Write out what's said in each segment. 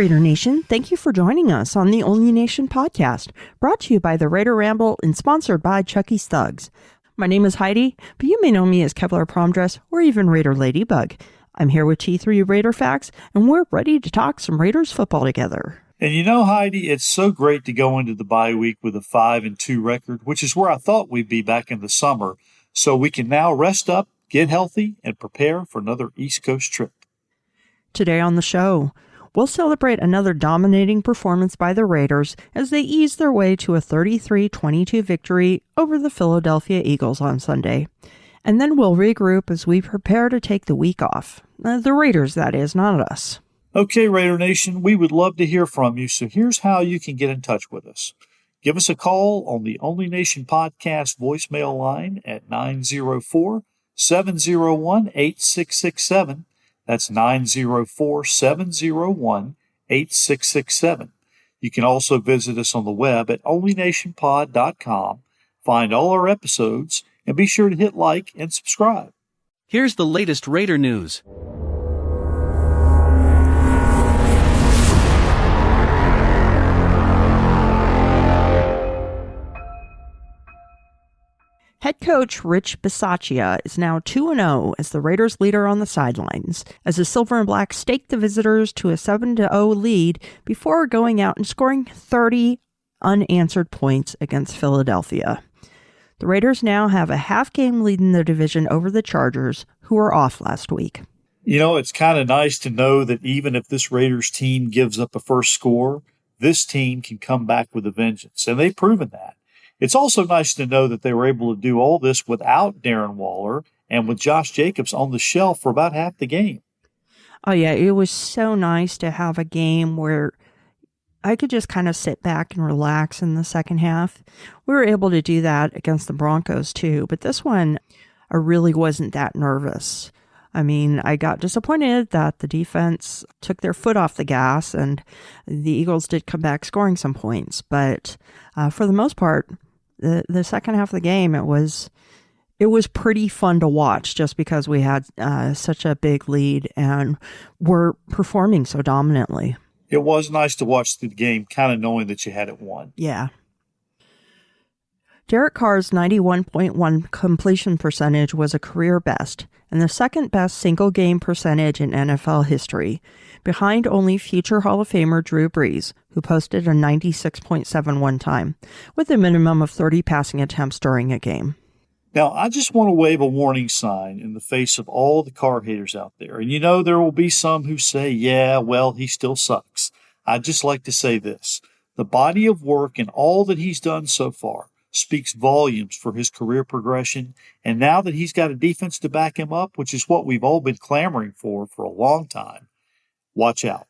Raider Nation. Thank you for joining us on the Only Nation podcast, brought to you by the Raider Ramble and sponsored by Chucky's Thugs. My name is Heidi, but you may know me as KevlarPromDress or even Raider Ladybug. I'm here with T3RaiderFax, and we're ready to talk some Raiders football together. And you know, Heidi, it's so great to go into the bye week with a 5-2 record, which is where I thought we'd be back in the summer, so we can now rest up, get healthy, and prepare for another East Coast trip. Today on the show, we'll celebrate another dominating performance by the Raiders as they ease their way to a 33-22 victory over the Philadelphia Eagles on Sunday. And then we'll regroup as we prepare to take the week off. The Raiders, that is, not us. Okay, Raider Nation, we would love to hear from you, so here's how you can get in touch with us. Give us a call on the Only Nation podcast voicemail line at 904-701-8667. That's 904-701-8667. You can also visit us on the web at onlynationpod.com, find all our episodes, and be sure to hit like and subscribe. Here's the latest Raider news. Head coach Rich Bisaccia is now 2-0 as the Raiders leader on the sidelines, as the Silver and Black staked the visitors to a 7-0 lead before going out and scoring 30 unanswered points against Philadelphia. The Raiders now have a half-game lead in the division over the Chargers, who were off last week. You know, it's kind of nice to know that even if this Raiders team gives up a first score, this team can come back with a vengeance, and they've proven that. It's also nice to know that they were able to do all this without Darren Waller and with Josh Jacobs on the shelf for about half the game. Oh, yeah, it was so nice to have a game where I could just kind of sit back and relax in the second half. We were able to do that against the Broncos, too, but this one, I really wasn't that nervous. I mean, I got disappointed that the defense took their foot off the gas and the Eagles did come back scoring some points, but for the most part, the second half of the game, it was pretty fun to watch just because we had such a big lead and were performing so dominantly. It was nice to watch the game kind of knowing that you had it won. Yeah. Derek Carr's 91.1 completion percentage was a career best and the second best single game percentage in NFL history, behind only future Hall of Famer Drew Brees, who posted a 96.71 time, with a minimum of 30 passing attempts during a game. Now, I just want to wave a warning sign in the face of all the Carr haters out there. And you know, there will be some who say, yeah, well, he still sucks. I'd just like to say this. The body of work and all that he's done so far speaks volumes for his career progression. And now that he's got a defense to back him up, which is what we've all been clamoring for a long time, watch out.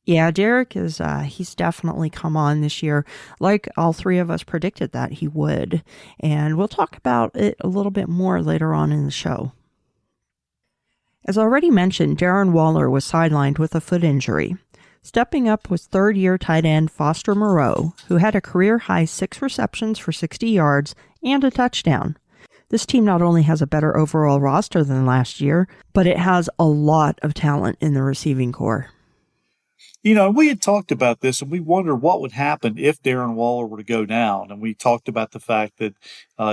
Yeah, Derek he's definitely come on this year, like all three of us predicted that he would. And we'll talk about it a little bit more later on in the show. As already mentioned, Darren Waller was sidelined with a foot injury. Stepping up was third-year tight end Foster Moreau, who had a career-high 6 receptions for 60 yards and a touchdown. This team not only has a better overall roster than last year, but it has a lot of talent in the receiving corps. You know, we had talked about this, and we wondered what would happen if Darren Waller were to go down. And we talked about the fact that,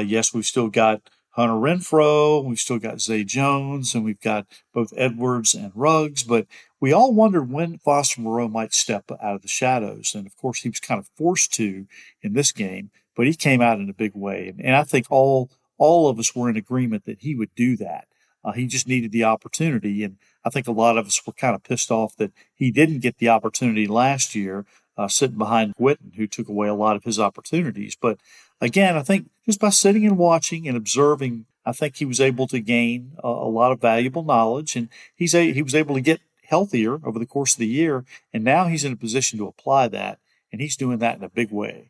yes, we've still got Hunter Renfrow, we've still got Zay Jones, and we've got both Edwards and Ruggs. But we all wondered when Foster Moreau might step out of the shadows. And, of course, he was kind of forced to in this game, but he came out in a big way. And I think all of us were in agreement that he would do that. He just needed the opportunity, and I think a lot of us were kind of pissed off that he didn't get the opportunity last year, sitting behind Witten, who took away a lot of his opportunities. But again, I think just by sitting and watching and observing, I think he was able to gain a lot of valuable knowledge, and he was able to get healthier over the course of the year, and now he's in a position to apply that, and he's doing that in a big way.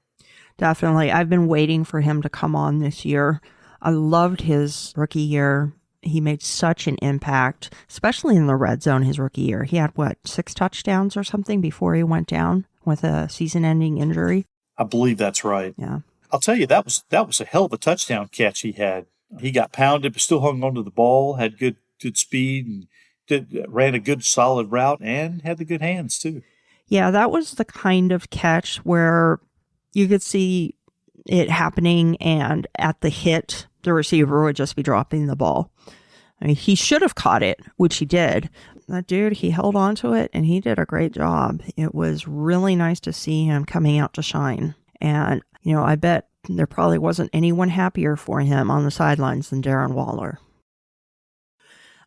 Definitely. I've been waiting for him to come on this year. I loved his rookie year. He made such an impact, especially in the red zone his rookie year. He had, 6 touchdowns or something before he went down with a season-ending injury? I believe that's right. Yeah. I'll tell you, that was a hell of a touchdown catch he had. He got pounded, but still hung onto the ball, had good speed, and ran a good solid route, and had the good hands, too. Yeah, that was the kind of catch where you could see it happening, and at the hit, the receiver would just be dropping the ball. I mean, he should have caught it, which he did. That dude, he held on to it, and he did a great job. It was really nice to see him coming out to shine. And, I bet there probably wasn't anyone happier for him on the sidelines than Darren Waller.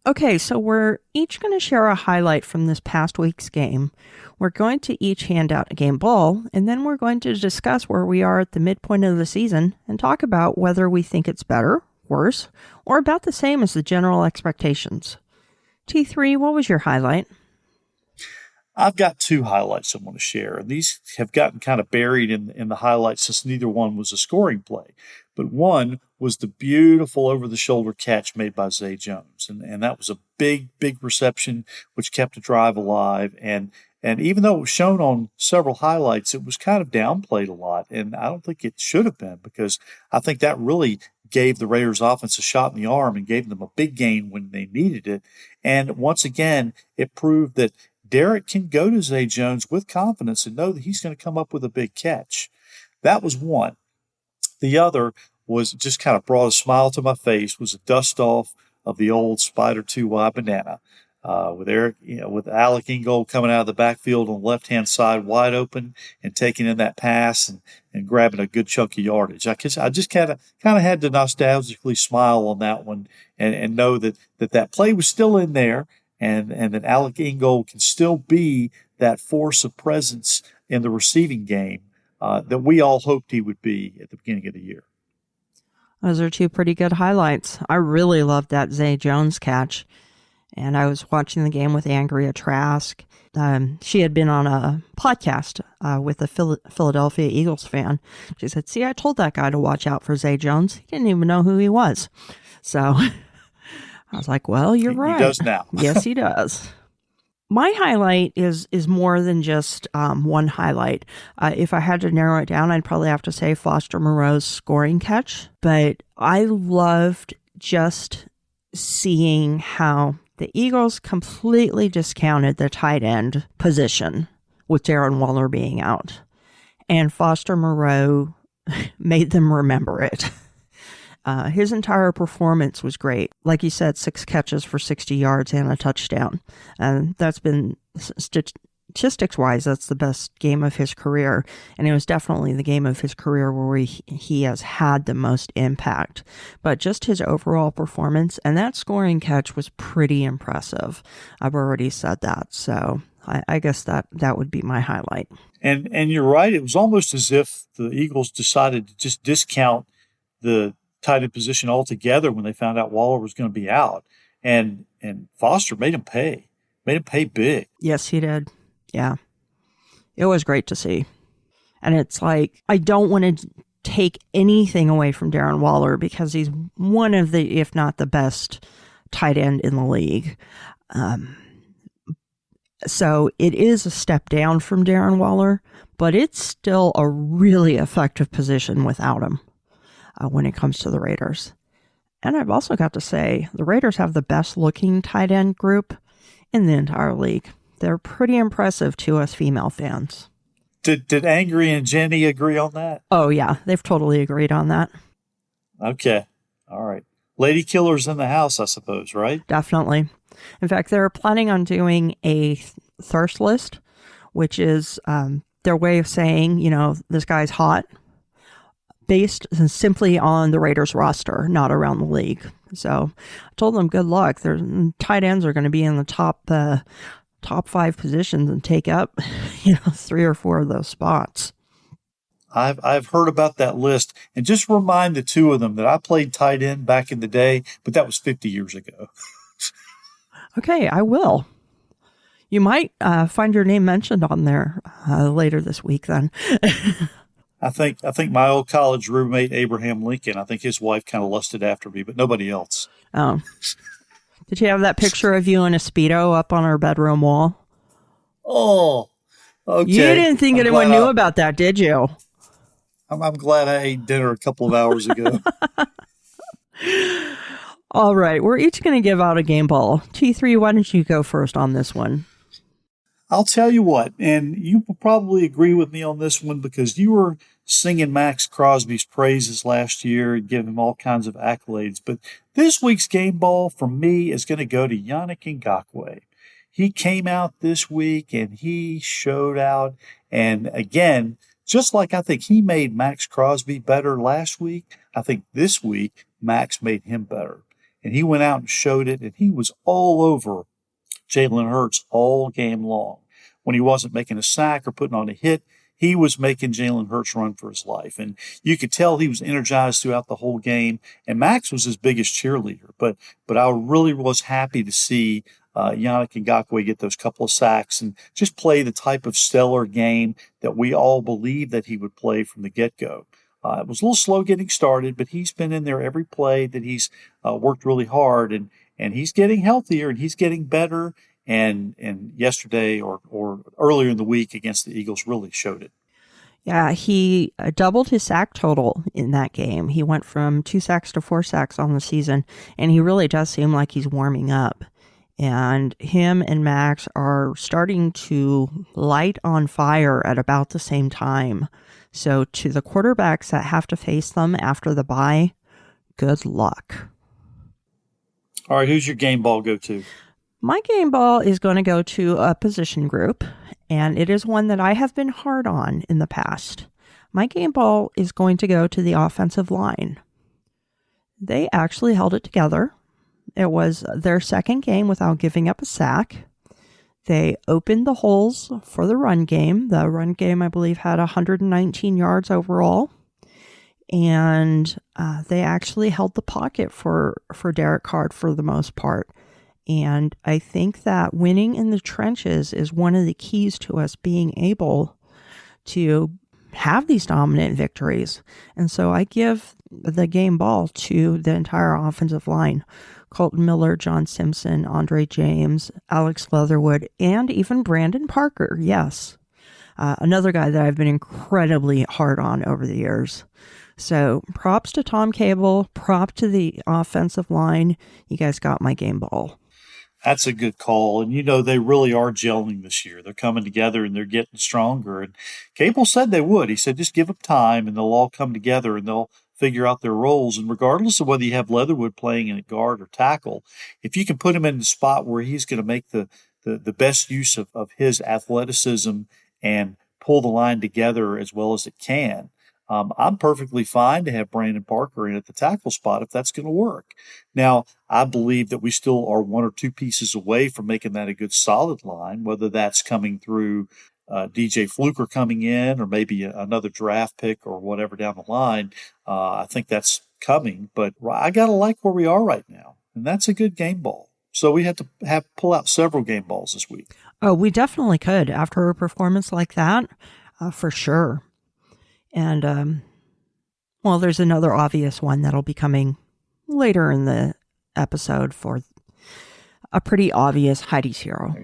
Okay, so we're each going to share a highlight from this past week's game. We're going to each hand out a game ball, and then we're going to discuss where we are at the midpoint of the season and talk about whether we think it's better, worse, or about the same as the general expectations. T3, what was your highlight? I've got two highlights I want to share, and these have gotten kind of buried in the highlights since neither one was a scoring play. But one was the beautiful over-the-shoulder catch made by Zay Jones, and that was a big reception which kept the drive alive. And even though it was shown on several highlights, it was kind of downplayed a lot, and I don't think it should have been, because I think that really gave the Raiders offense a shot in the arm and gave them a big gain when they needed it. And once again, it proved that Derek can go to Zay Jones with confidence and know that he's going to come up with a big catch. That was one. The other was just kind of brought a smile to my face, was a dust-off of the old Spider 2Y banana. With Alec Ingold coming out of the backfield on the left-hand side wide open and taking in that pass and grabbing a good chunk of yardage. I just kind of had to nostalgically smile on that one and know that play was still in there, and that Alec Ingold can still be that force of presence in the receiving game that we all hoped he would be at the beginning of the year. Those are two pretty good highlights. I really loved that Zay Jones catch. And I was watching the game with Andrea Trask. She had been on a podcast with a Philadelphia Eagles fan. She said, "See, I told that guy to watch out for Zay Jones. He didn't even know who he was." So I was like, well, you're right. He does now. Yes, he does. My highlight is more than just one highlight. If I had to narrow it down, I'd probably have to say Foster Moreau's scoring catch. But I loved just seeing how the Eagles completely discounted the tight end position with Darren Waller being out. And Foster Moreau made them remember it. His entire performance was great. Like you said, 6 catches for 60 yards and a touchdown. And that's been, statistics-wise, that's the best game of his career. And it was definitely the game of his career where he has had the most impact. But just his overall performance, and that scoring catch was pretty impressive. I've already said that. So I guess that would be my highlight. And you're right. It was almost as if the Eagles decided to just discount the tight end position altogether when they found out Waller was going to be out. And Foster made him pay big. Yes, he did. Yeah. It was great to see. And it's like, I don't want to take anything away from Darren Waller because he's one of the, if not the best tight end in the league. So it is a step down from Darren Waller, but it's still a really effective position without him when it comes to the Raiders. And I've also got to say, the Raiders have the best looking tight end group in the entire league. They're pretty impressive to us female fans. Did Angry and Jenny agree on that? Oh, yeah. They've totally agreed on that. Okay. All right. Lady Killers in the house, I suppose, right? Definitely. In fact, they're planning on doing a thirst list, which is their way of saying, this guy's hot, based simply on the Raiders roster, not around the league. So I told them good luck. Their tight ends are going to be in the top 5 positions and take up 3 or 4 of those spots. I've heard about that list, and just remind the two of them that I played tight end back in the day, but that was 50 years ago. Okay, I will. You might find your name mentioned on there later this week then. I think my old college roommate, Abraham Lincoln, I think his wife kind of lusted after me, but nobody else. Oh. Did you have that picture of you in a Speedo up on our bedroom wall? Oh, okay. You didn't think anyone knew about that, did you? I'm glad I ate dinner a couple of hours ago. All right, we're each going to give out a game ball. T3, why don't you go first on this one? I'll tell you what, and you will probably agree with me on this one because you were singing Max Crosby's praises last year and giving him all kinds of accolades. But this week's game ball for me is going to go to Yannick Ngakoue. He came out this week and he showed out. And again, just like I think he made Max Crosby better last week, I think this week Max made him better. And he went out and showed it, and he was all over Jalen Hurts all game long. When he wasn't making a sack or putting on a hit, he was making Jalen Hurts run for his life. And you could tell he was energized throughout the whole game. And Max was his biggest cheerleader. But I really was happy to see Yannick Ngakoue get those couple of sacks and just play the type of stellar game that we all believed that he would play from the get-go. It was a little slow getting started, but he's been in there every play that he's worked really hard, and he's getting healthier and he's getting better. And yesterday or earlier in the week against the Eagles really showed it. Yeah, he doubled his sack total in that game. He went from 2 sacks to 4 sacks on the season, and he really does seem like he's warming up. And him and Max are starting to light on fire at about the same time. So to the quarterbacks that have to face them after the bye, good luck. All right, who's your game ball go to? My game ball is going to go to a position group, and it is one that I have been hard on in the past. My game ball is going to go to the offensive line. They actually held it together. It was their second game without giving up a sack. They opened the holes for the run game. The run game, I believe, had 119 yards overall. And they actually held the pocket for Derek Carr for the most part. And I think that winning in the trenches is one of the keys to us being able to have these dominant victories. And so I give the game ball to the entire offensive line. Colton Miller, John Simpson, Andre James, Alex Leatherwood, and even Brandon Parker. Yes. Another guy that I've been incredibly hard on over the years. So props to Tom Cable, prop to the offensive line. You guys got my game ball. That's a good call. And, they really are gelling this year. They're coming together and they're getting stronger. And Cable said they would. He said, just give them time and they'll all come together and they'll figure out their roles. And regardless of whether you have Leatherwood playing in a guard or tackle, if you can put him in the spot where he's going to make the best use of his athleticism and pull the line together as well as it can, I'm perfectly fine to have Brandon Parker in at the tackle spot if that's going to work. Now, I believe that we still are 1 or 2 pieces away from making that a good solid line, whether that's coming through DJ Fluker coming in or maybe another draft pick or whatever down the line. I think that's coming, but I got to like where we are right now, and that's a good game ball. So we have to pull out several game balls this week. Oh, we definitely could after a performance like that, for sure. And, there's another obvious one that'll be coming later in the episode for a pretty obvious Heidi's hero.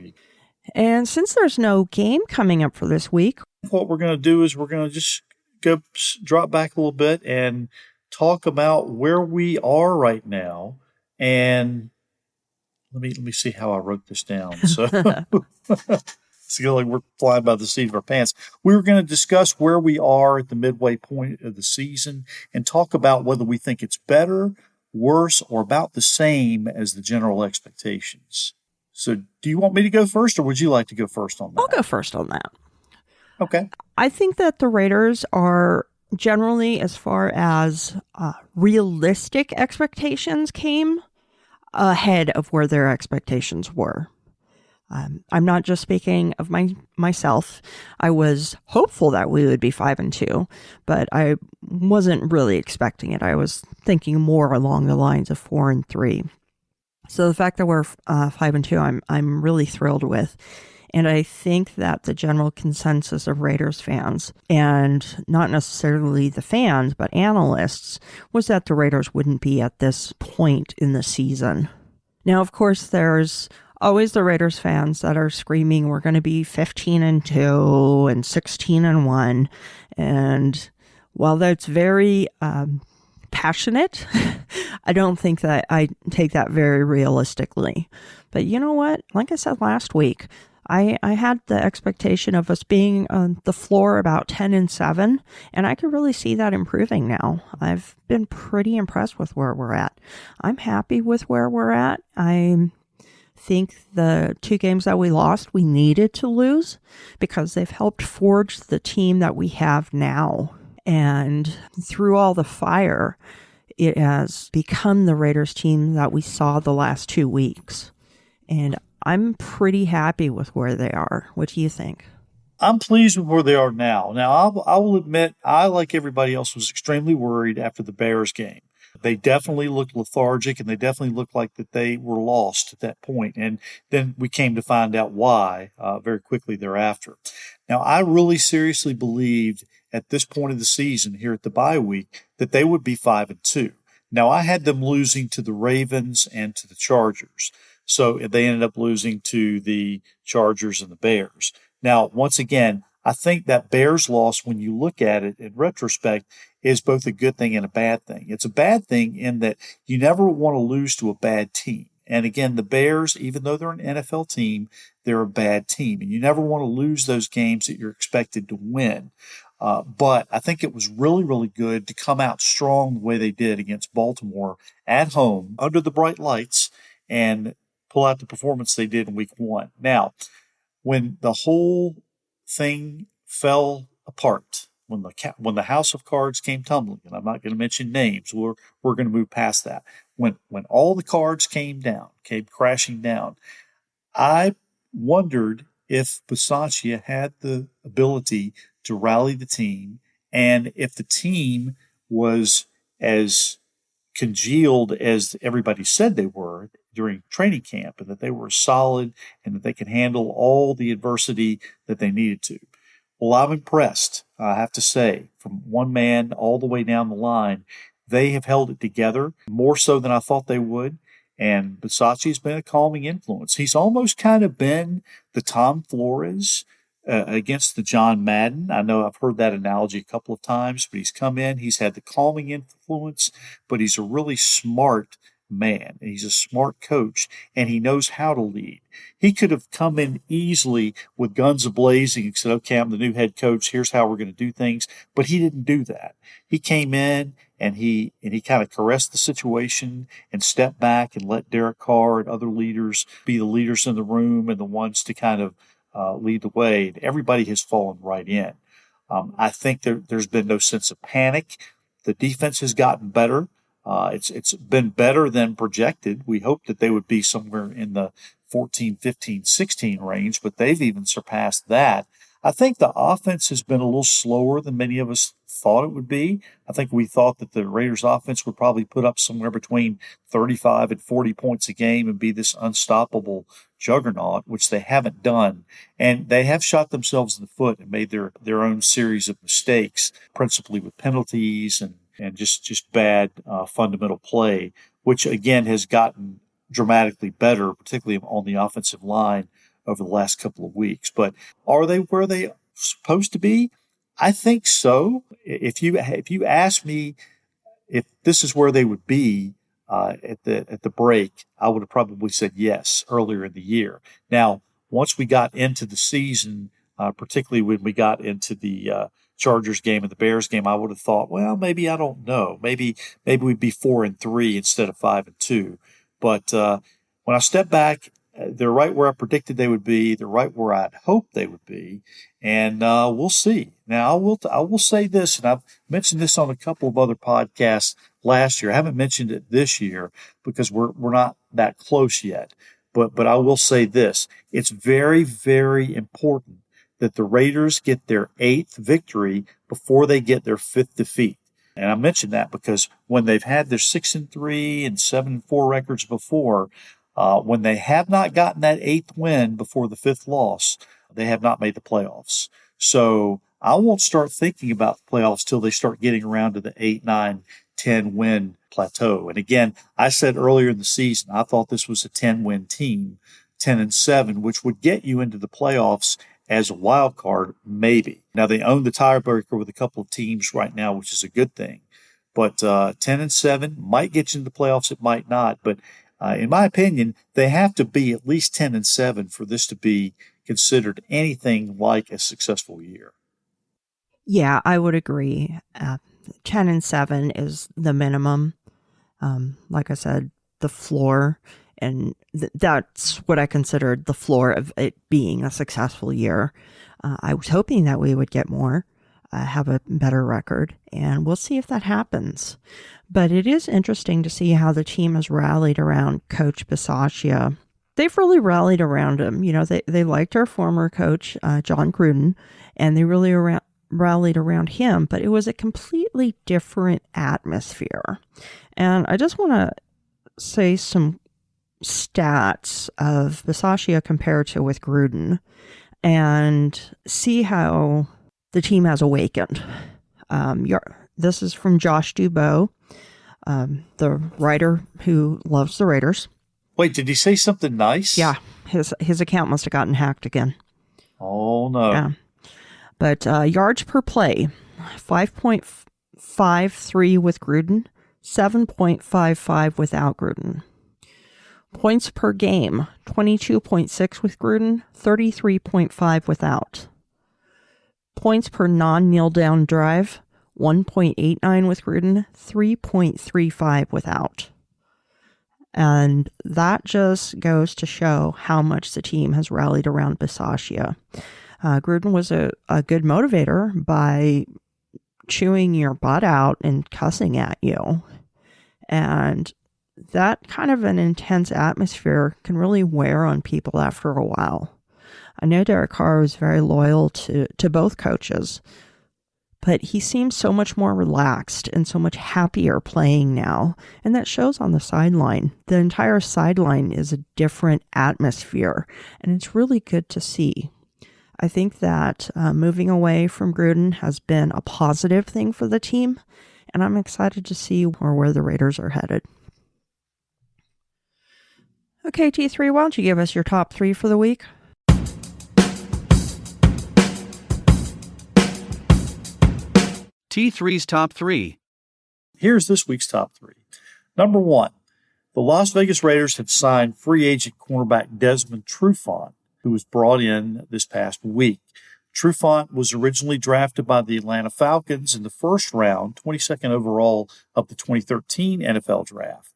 And since there's no game coming up for this week, what we're going to do is we're going to just drop back a little bit and talk about where we are right now. And let me see how I wrote this down. So it's like we're flying by the seat of our pants. We were going to discuss where we are at the midway point of the season and talk about whether we think it's better, worse, or about the same as the general expectations. So do you want me to go first, or would you like to go first on that? I'll go first on that. Okay. I think that the Raiders are generally, as far as realistic expectations came, ahead of where their expectations were. I'm not just speaking of myself. I was hopeful that we would be 5-2, but I wasn't really expecting it. I was thinking more along the lines of 4-3. So the fact that we're 5-2, I'm really thrilled with. And I think that the general consensus of Raiders fans, and not necessarily the fans, but analysts, was that the Raiders wouldn't be at this point in the season. Now, of course, there's always the Raiders fans that are screaming, we're going to be 15-2 and 16-1. And while that's very passionate, I don't think that I take that very realistically. But you know what? Like I said last week, I had the expectation of us being on the floor about 10-7, and I could really see that improving now. I've been pretty impressed with where we're at. I'm happy with where we're at. I think the 2 games that we lost, we needed to lose because they've helped forge the team that we have now. And through all the fire, it has become the Raiders team that we saw the last 2 weeks. And I'm pretty happy with where they are. What do you think? I'm pleased with where they are now. Now, I will admit, I, like everybody else, was extremely worried after the Bears game. They definitely looked lethargic, and they definitely looked like that they were lost at that point. And then we came to find out why very quickly thereafter. Now, I really seriously believed at this point of the season here at the bye week that they would be 5-2. Now, I had them losing to the Ravens and to the Chargers. So they ended up losing to the Chargers and the Bears. Now, once again, I think that Bears loss, when you look at it in retrospect, is both a good thing and a bad thing. It's a bad thing in that you never want to lose to a bad team. And again, the Bears, even though they're an NFL team, they're a bad team. And you never want to lose those games that you're expected to win. But I think it was really, really good to come out strong the way they did against Baltimore at home under the bright lights and pull out the performance they did in week 1. Now, when the whole thing fell apart, when the house of cards came tumbling, and I'm not going to mention names, we're going to move past that. When all the cards came crashing down, I wondered if Bisaccia had the ability to rally the team, and if the team was as congealed as everybody said they were during training camp, and that they were solid and that they could handle all the adversity that they needed to. Well, I'm impressed, I have to say, from one man all the way down the line. They have held it together more so than I thought they would. And Bisaccia's been a calming influence. He's almost kind of been the Tom Flores against the John Madden. I know I've heard that analogy a couple of times, but he's come in, he's had the calming influence, but he's a really smart man. He's a smart coach, and he knows how to lead. He could have come in easily with guns a-blazing and said, okay, I'm the new head coach. Here's how we're going to do things. But he didn't do that. He came in and he kind of caressed the situation and stepped back and let Derek Carr and other leaders be the leaders in the room and the ones to kind of lead the way. And everybody has fallen right in. I think there's been no sense of panic. The defense has gotten better. It's been better than projected. We hoped that they would be somewhere in the 14, 15, 16 range, but they've even surpassed that. I think the offense has been a little slower than many of us thought it would be. I think we thought that the Raiders offense would probably put up somewhere between 35 and 40 points a game and be this unstoppable juggernaut, which they haven't done. And they have shot themselves in the foot and made their own series of mistakes, principally with penalties and just bad fundamental play, which again has gotten dramatically better, particularly on the offensive line over the last couple of weeks. But are they where they supposed to be? I think so. If you ask me if this is where they would be at the break, I would have probably said yes earlier in the year. Now, once we got into the season, particularly when we got into the Chargers game and the Bears game, I would have thought, well, maybe I don't know. Maybe we'd be 4-3 instead of 5-2. But when I step back, they're right where I predicted they would be. They're right where I'd hoped they would be, and we'll see. Now, I will say this, and I've mentioned this on a couple of other podcasts last year. I haven't mentioned it this year because we're not that close yet. But I will say this: it's very, very important that the Raiders get their 8th victory before they get their 5th defeat. And I mentioned that because when they've had their 6-3 and 7-4 records before, when they have not gotten that 8th win before the 5th loss, they have not made the playoffs. So I won't start thinking about the playoffs till they start getting around to the 8, 9, 10 win plateau. And again, I said earlier in the season, I thought this was a 10-win team, 10-7, which would get you into the playoffs as a wild card, maybe. Now, they own the tiebreaker with a couple of teams right now, which is a good thing. But 10-7 might get you into the playoffs. It might not. But in my opinion, they have to be at least 10-7 for this to be considered anything like a successful year. Yeah, I would agree. 10-7 is the minimum. Like I said, the floor, and that's what I considered the floor of it being a successful year. I was hoping that we would get more, have a better record, and we'll see if that happens. But it is interesting to see how the team has rallied around Coach Bisaccia. They've really rallied around him. You know, they liked our former coach, John Gruden, and they really rallied around him, but it was a completely different atmosphere. And I just want to say some stats of Bisaccia compared to with Gruden and see how the team has awakened. This is from Josh Dubow, the writer who loves the Raiders. Wait, did he say something nice? Yeah, his account must have gotten hacked again. Oh, no. Yeah. But yards per play, 5.53 with Gruden, 7.55 without Gruden. Points per game, 22.6 with Gruden, 33.5 without. Points per non-kneel down drive, 1.89 with Gruden, 3.35 without. And that just goes to show how much the team has rallied around Bisaccia. Gruden was a good motivator by chewing your butt out and cussing at you. And that kind of an intense atmosphere can really wear on people after a while. I know Derek Carr was very loyal to both coaches, but he seems so much more relaxed and so much happier playing now. And that shows on the sideline. The entire sideline is a different atmosphere, and it's really good to see. I think that moving away from Gruden has been a positive thing for the team, and I'm excited to see where the Raiders are headed. Okay, T3, why don't you give us your top 3 for the week? T3's top 3. Here's this week's top 3. Number 1, the Las Vegas Raiders have signed free agent cornerback Desmond Trufant, who was brought in this past week. Trufant was originally drafted by the Atlanta Falcons in the first round, 22nd overall of the 2013 NFL Draft.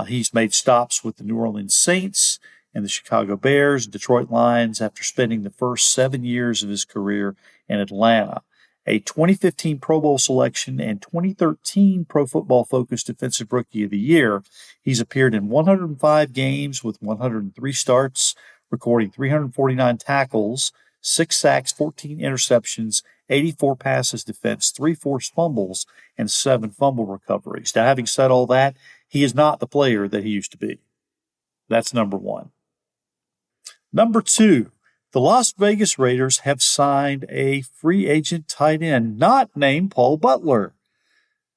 He's made stops with the New Orleans Saints and the Chicago Bears, Detroit Lions, after spending the first 7 years of his career in Atlanta. A 2015 Pro Bowl selection and 2013 Pro Football Focus Defensive Rookie of the Year, he's appeared in 105 games with 103 starts, recording 349 tackles, 6 sacks, 14 interceptions, 84 passes defense, 3 forced fumbles, and 7 fumble recoveries. Now, having said all that, he is not the player that he used to be. That's number 1. Number 2, the Las Vegas Raiders have signed a free agent tight end not named Paul Butler.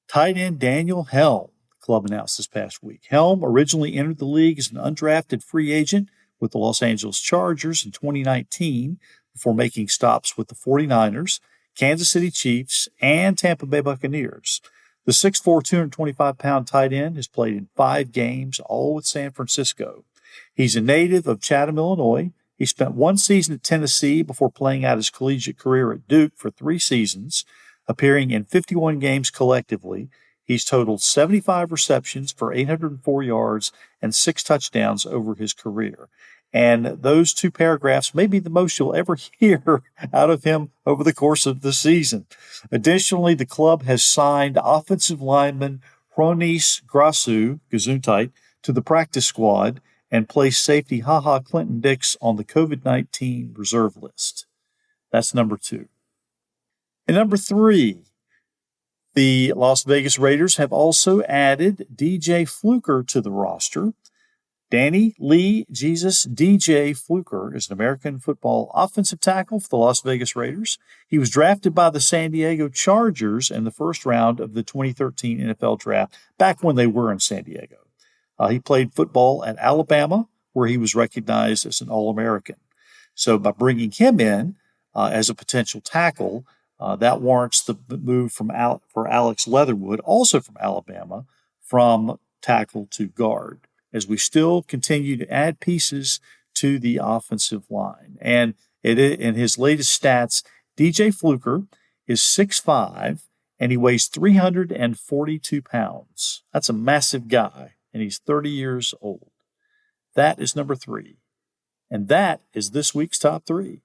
Tight end Daniel Helm, the club announced this past week. Helm originally entered the league as an undrafted free agent with the Los Angeles Chargers in 2019 before making stops with the 49ers, Kansas City Chiefs, and Tampa Bay Buccaneers. The 6'4", 225-pound tight end has played in 5 games, all with San Francisco. He's a native of Chatham, Illinois. He spent 1 season at Tennessee before playing out his collegiate career at Duke for 3 seasons, appearing in 51 games collectively. He's totaled 75 receptions for 804 yards and 6 touchdowns over his career. And those 2 paragraphs may be the most you'll ever hear out of him over the course of the season. Additionally, the club has signed offensive lineman Hronis Gesundheit to the practice squad and placed safety HaHa Clinton Dix on the COVID-19 reserve list. That's number 2. And number 3, the Las Vegas Raiders have also added DJ Fluker to the roster. Danny Lee Jesus DJ Fluker is an American football offensive tackle for the Las Vegas Raiders. He was drafted by the San Diego Chargers in the first round of the 2013 NFL Draft, back when they were in San Diego. He played football at Alabama, where he was recognized as an All-American. So by bringing him in as a potential tackle, that warrants the move for Alex Leatherwood, also from Alabama, from tackle to guard, as we still continue to add pieces to the offensive line. And in his latest stats, DJ Fluker is 6'5", and he weighs 342 pounds. That's a massive guy, and he's 30 years old. That is number 3. And that is this week's top 3.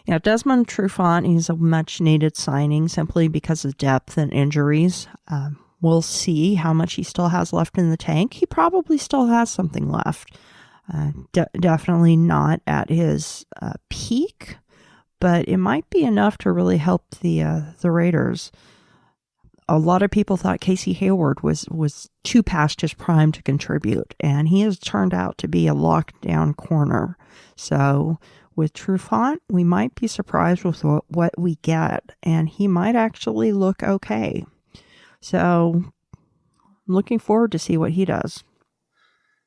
Yeah, Desmond Trufant is a much-needed signing simply because of depth and injuries. We'll see how much he still has left in the tank. He probably still has something left. Definitely not at his peak, but it might be enough to really help the Raiders. A lot of people thought Casey Hayward was too past his prime to contribute, and he has turned out to be a lockdown corner. So with Trufant, we might be surprised with what we get, and he might actually look okay. So I'm looking forward to see what he does.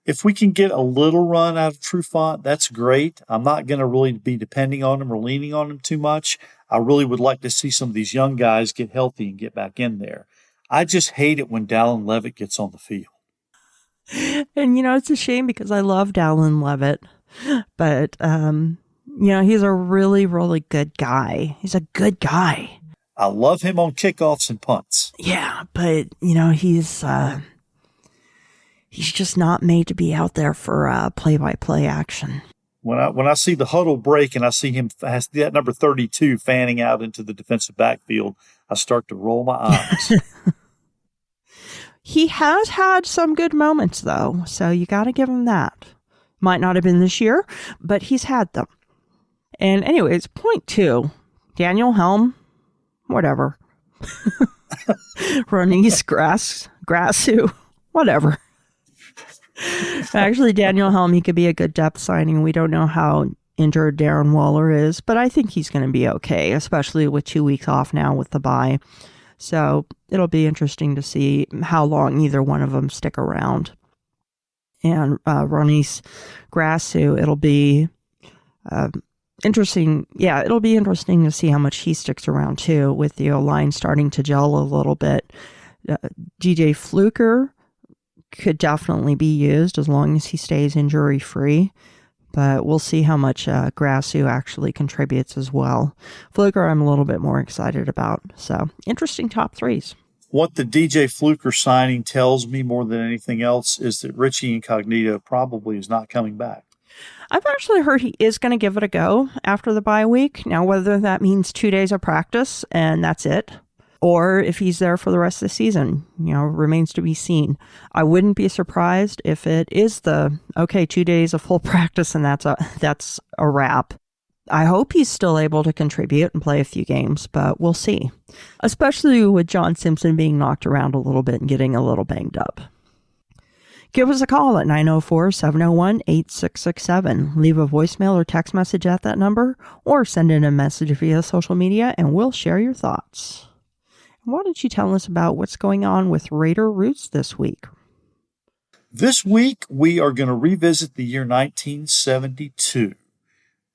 If we can get a little run out of Trufant, that's great. I'm not going to really be depending on him or leaning on him too much. I really would like to see some of these young guys get healthy and get back in there. I just hate it when Dallin Levitt gets on the field. And, it's a shame because I love Dallin Levitt, but, he's a really, really good guy. He's a good guy. I love him on kickoffs and punts. Yeah, but, he's just not made to be out there for play-by-play action. When I see the huddle break and I see him has that number 32 fanning out into the defensive backfield, I start to roll my eyes. He has had some good moments, though, so you got to give him that. Might not have been this year, but he's had them. And anyways, point 2, Daniel Helm, whatever. Ronise Grassu, whatever. Actually, Daniel Helm, he could be a good depth signing. We don't know how injured Darren Waller is, but I think he's going to be okay, especially with 2 weeks off now with the bye. So it'll be interesting to see how long either one of them stick around. And Ronise Grassu, it'll be interesting. Yeah, it'll be interesting to see how much he sticks around too, with the O-line starting to gel a little bit. DJ Fluker could definitely be used as long as he stays injury-free, but we'll see how much Grassu actually contributes as well. Fluker, I'm a little bit more excited about. So, interesting top 3s. What the DJ Fluker signing tells me more than anything else is that Richie Incognito probably is not coming back. I've actually heard he is going to give it a go after the bye week. Now, whether that means 2 days of practice and that's it, or if he's there for the rest of the season, remains to be seen. I wouldn't be surprised if it is 2 days of full practice and that's a wrap. I hope he's still able to contribute and play a few games, but we'll see. Especially with John Simpson being knocked around a little bit and getting a little banged up. Give us a call at 904-701-8667. Leave a voicemail or text message at that number, or send in a message via social media and we'll share your thoughts. Why don't you tell us about what's going on with Raider Roots this week? This week, we are going to revisit the year 1972.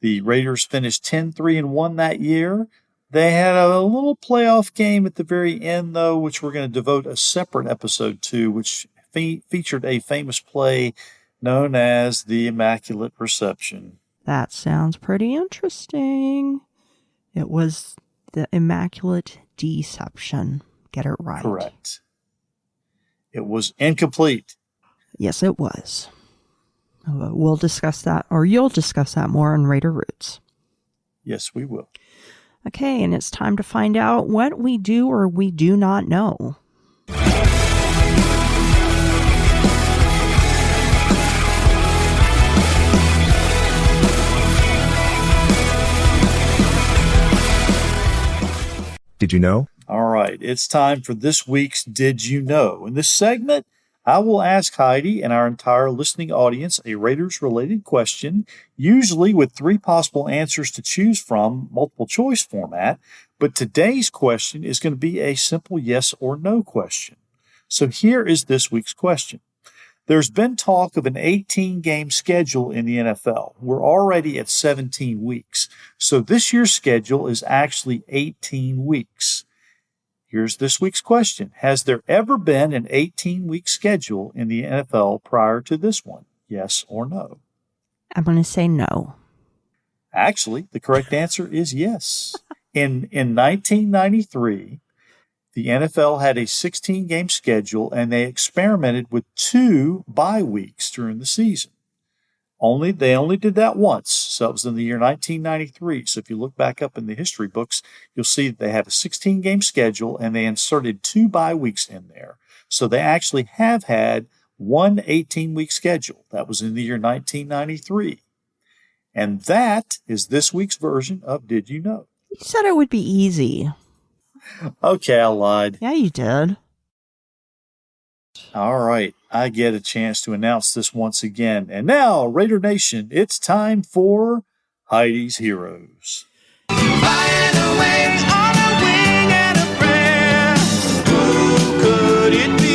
The Raiders finished 10-3-1 that year. They had a little playoff game at the very end, though, which we're going to devote a separate episode to, which featured a famous play known as the Immaculate Reception. That sounds pretty interesting. It was the Immaculate Deception. Get it right. Correct. It was incomplete. Yes, it was. We'll discuss that, or you'll discuss that more on Raider Roots. Yes, we will. Okay, and it's time to find out what we do or we do not know. Did you know? All right, it's time for this week's Did You Know? In this segment, I will ask Heidi and our entire listening audience a Raiders-related question, usually with 3 possible answers to choose from, multiple choice format. But today's question is going to be a simple yes or no question. So here is this week's question. There's been talk of an 18-game schedule in the NFL. We're already at 17 weeks. So this year's schedule is actually 18 weeks. Here's this week's question. Has there ever been an 18-week schedule in the NFL prior to this one? Yes or no? I'm going to say no. Actually, the correct answer is yes. In 1993, the NFL had a 16-game schedule, and they experimented with 2 bye weeks during the season. They only did that once, so it was in the year 1993. So if you look back up in the history books, you'll see that they had a 16-game schedule, and they inserted 2 bye weeks in there. So they actually have had one 18-week schedule. That was in the year 1993. And that is this week's version of Did You Know? You said it would be easy. Okay, I lied. Yeah, you did. All right, I get a chance to announce this once again. And now, Raider Nation, it's time for Heidi's Heroes. Flying away on a wing and a prayer. Who could it be?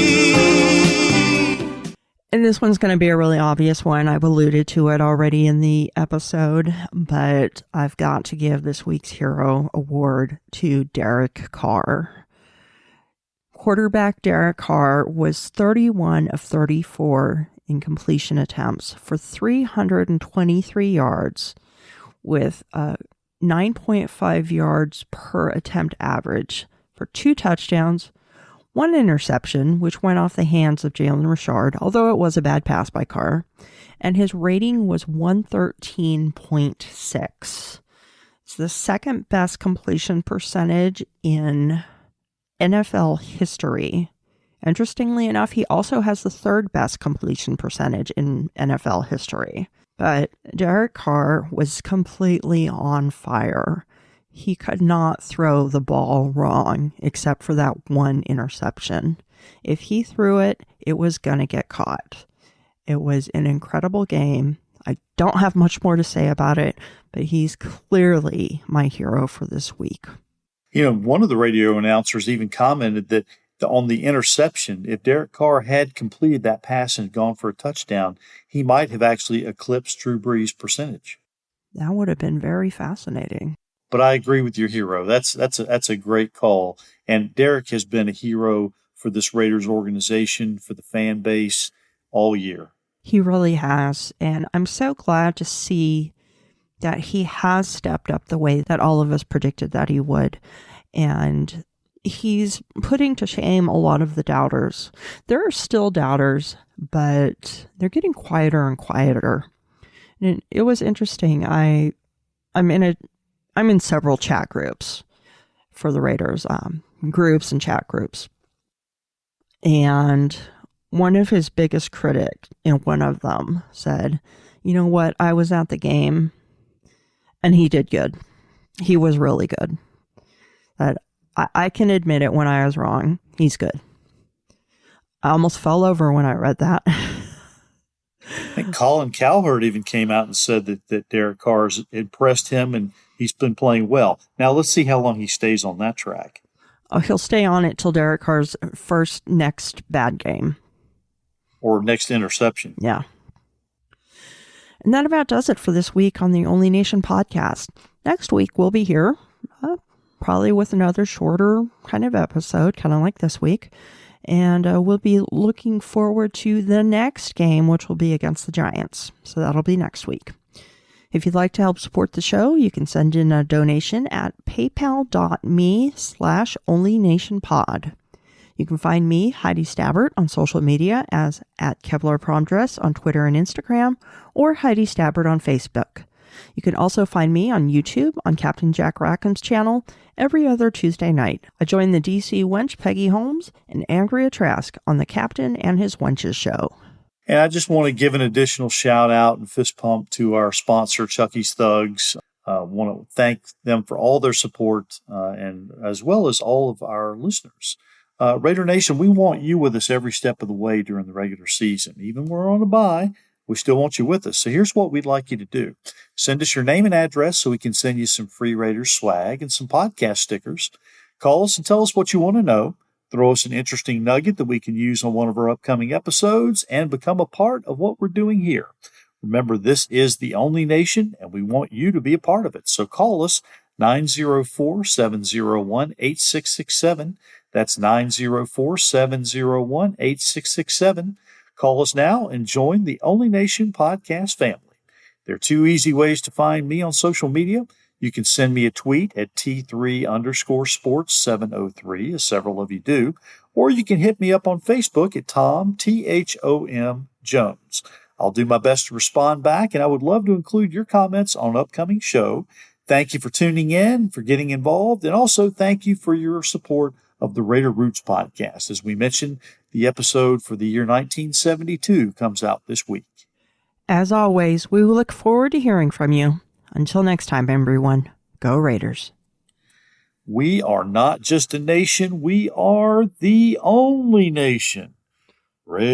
And this one's going to be a really obvious one. I've alluded to it already in the episode, but I've got to give this week's hero award to Derek Carr. Quarterback Derek Carr was 31 of 34 in completion attempts for 323 yards with a 9.5 yards per attempt average for 2 touchdowns, 1 interception, which went off the hands of Jalen Richard, although it was a bad pass by Carr, and his rating was 113.6. It's the second best completion percentage in NFL history. Interestingly enough, he also has the third best completion percentage in NFL history. But Derek Carr was completely on fire. He could not throw the ball wrong except for that 1 interception. If he threw it, it was going to get caught. It was an incredible game. I don't have much more to say about it, but he's clearly my hero for this week. You know, one of the radio announcers even commented that on the interception, if Derek Carr had completed that pass and gone for a touchdown, he might have actually eclipsed Drew Brees' percentage. That would have been very fascinating. But I agree with your hero. That's a great call. And Derek has been a hero for this Raiders organization, for the fan base all year. He really has. And I'm so glad to see that he has stepped up the way that all of us predicted that he would. And he's putting to shame a lot of the doubters. There are still doubters, but they're getting quieter and quieter. And it was interesting. I'm in several chat groups for the Raiders, groups and chat groups. And one of his biggest critics in one of them said, you know what, I was at the game and he did good. He was really good. But I can admit it when I was wrong. He's good. I almost fell over when I read that. I think Colin Cowherd even came out and said that Derek Carr's impressed him and he's been playing well. Now let's see how long he stays on that track. Oh, he'll stay on it till Derek Carr's next bad game. Or next interception. Yeah. And that about does it for this week on the Only Nation podcast. Next week we'll be here, probably with another shorter kind of episode, kind of like this week. And we'll be looking forward to the next game, which will be against the Giants. So that'll be next week. If you'd like to help support the show, you can send in a donation at paypal.me/onlynationpod. You can find me, Heidi Stabbert, on social media as at KevlarPromDress on Twitter and Instagram, or Heidi Stabbert on Facebook. You can also find me on YouTube on Captain Jack Rackham's channel every other Tuesday night. I join the DC wench Peggy Holmes and Andrea Trask on the Captain and His Wenches show. And I just want to give an additional shout out and fist pump to our sponsor, Chucky's Thugs. I want to thank them for all their support and as well as all of our listeners. Raider Nation, we want you with us every step of the way during the regular season. Even when we're on a bye, we still want you with us. So here's what we'd like you to do. Send us your name and address so we can send you some free Raiders swag and some podcast stickers. Call us and tell us what you want to know. Throw us an interesting nugget that we can use on one of our upcoming episodes and become a part of what we're doing here. Remember, this is the Only Nation, and we want you to be a part of it. So call us 904-701-8667. That's 904-701-8667. Call us now and join the Only Nation podcast family. There are two easy ways to find me on social media. You can send me a tweet at T3_sports703, as several of you do, or you can hit me up on Facebook at Tom, Thom Jones. I'll do my best to respond back, and I would love to include your comments on an upcoming show. Thank you for tuning in, for getting involved, and also thank you for your support of the Raider Roots podcast. As we mentioned, the episode for the year 1972 comes out this week. As always, we will look forward to hearing from you. Until next time, everyone, go Raiders. We are not just a nation, we are the only nation. Raiders.